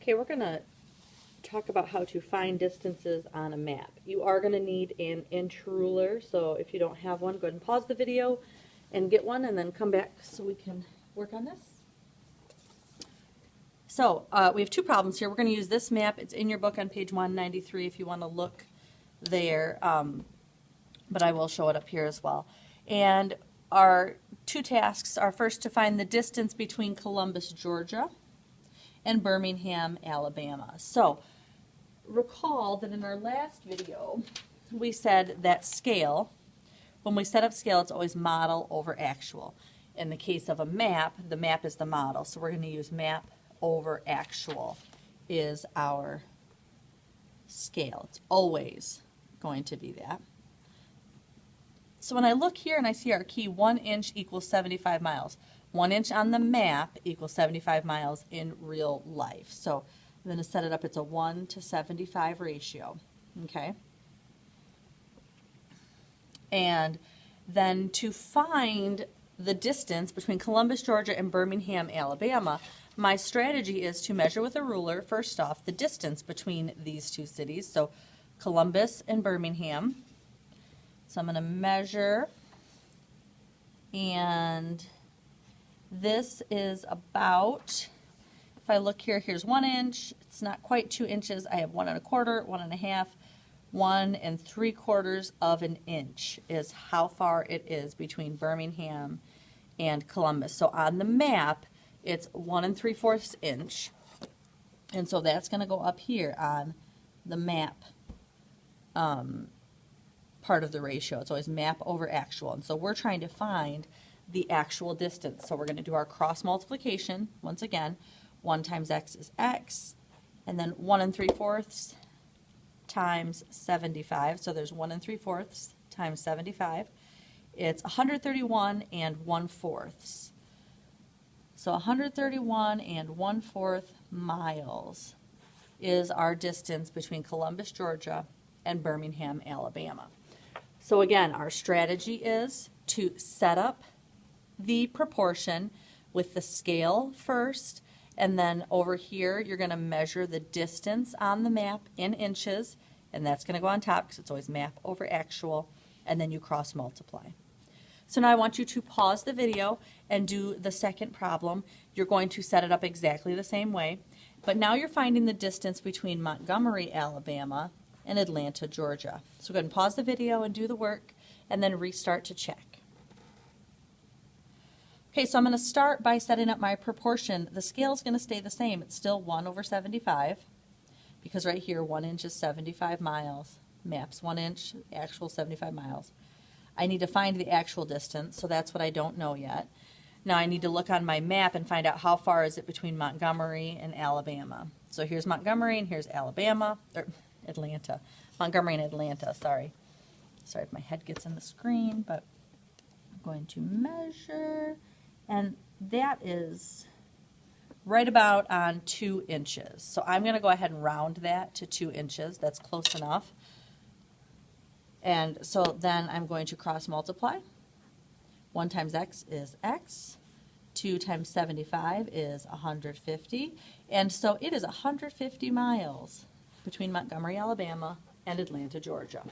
Okay, we're going to talk about how to find distances on a map. You are going to need an inch ruler, so if you don't have one, go ahead and pause the video and get one and then come back so we can work on this. So we have two problems here. We're going to use this map. It's in your book on page 193 if you want to look there, but I will show it up here as well. And our two tasks are first to find the distance between Columbus, Georgia, and Birmingham, Alabama. So recall that in our last video we said that scale, when we set up scale, it's always model over actual. In the case of a map, the map is the model, so we're going to use map over actual is our scale. It's always going to be that. So when I look here and I see our key 1 inch equals 75 miles, 1 inch on the map equals 75 miles in real life. So I'm going to set it up, it's a 1 to 75 ratio, okay? And then to find the distance between Columbus, Georgia and Birmingham, Alabama, my strategy is to measure with a ruler, first off, the distance between these two cities, so Columbus and Birmingham. So I'm going to measure, and this is about, if I look here, here's 1 inch, it's not quite 2 inches, I have 1 1/4, 1 1/2, 1 3/4 of an inch is how far it is between Birmingham and Columbus. So on the map, it's 1 3/4 inch, and so that's going to go up here on the map part of the ratio. It's always map over actual, and so we're trying to find the actual distance. So we're going to do our cross multiplication once again. 1 times x is x, and then 1 3/4 times 75. So there's 1 3/4 times 75. It's 131 1/4. So 131 1/4 miles is our distance between Columbus, Georgia and Birmingham, Alabama. So again, our strategy is to set up the proportion with the scale first, and then over here you're going to measure the distance on the map in inches, and that's going to go on top because it's always map over actual, and then you cross multiply. So now I want you to pause the video and do the second problem. You're going to set it up exactly the same way, but now you're finding the distance between Montgomery, Alabama and Atlanta, Georgia. So go ahead and pause the video and do the work, and then restart to check. Okay, so I'm going to start by setting up my proportion. The scale is going to stay the same. It's still 1/75, because right here 1 inch is 75 miles. Map's 1 inch, actual 75 miles. I need to find the actual distance, so that's what I don't know yet. Now I need to look on my map and find out how far is it between Montgomery and Alabama. So here's Montgomery and here's Alabama, or Atlanta. Montgomery and Atlanta, sorry. Sorry if my head gets in the screen, but I'm going to measure, and that is right about on 2 inches. So I'm going to go ahead and round that to 2 inches. That's close enough. And so then I'm going to cross multiply. 1 times x is x. 2 times 75 is 150. And so it is 150 miles between Montgomery, Alabama and Atlanta, Georgia.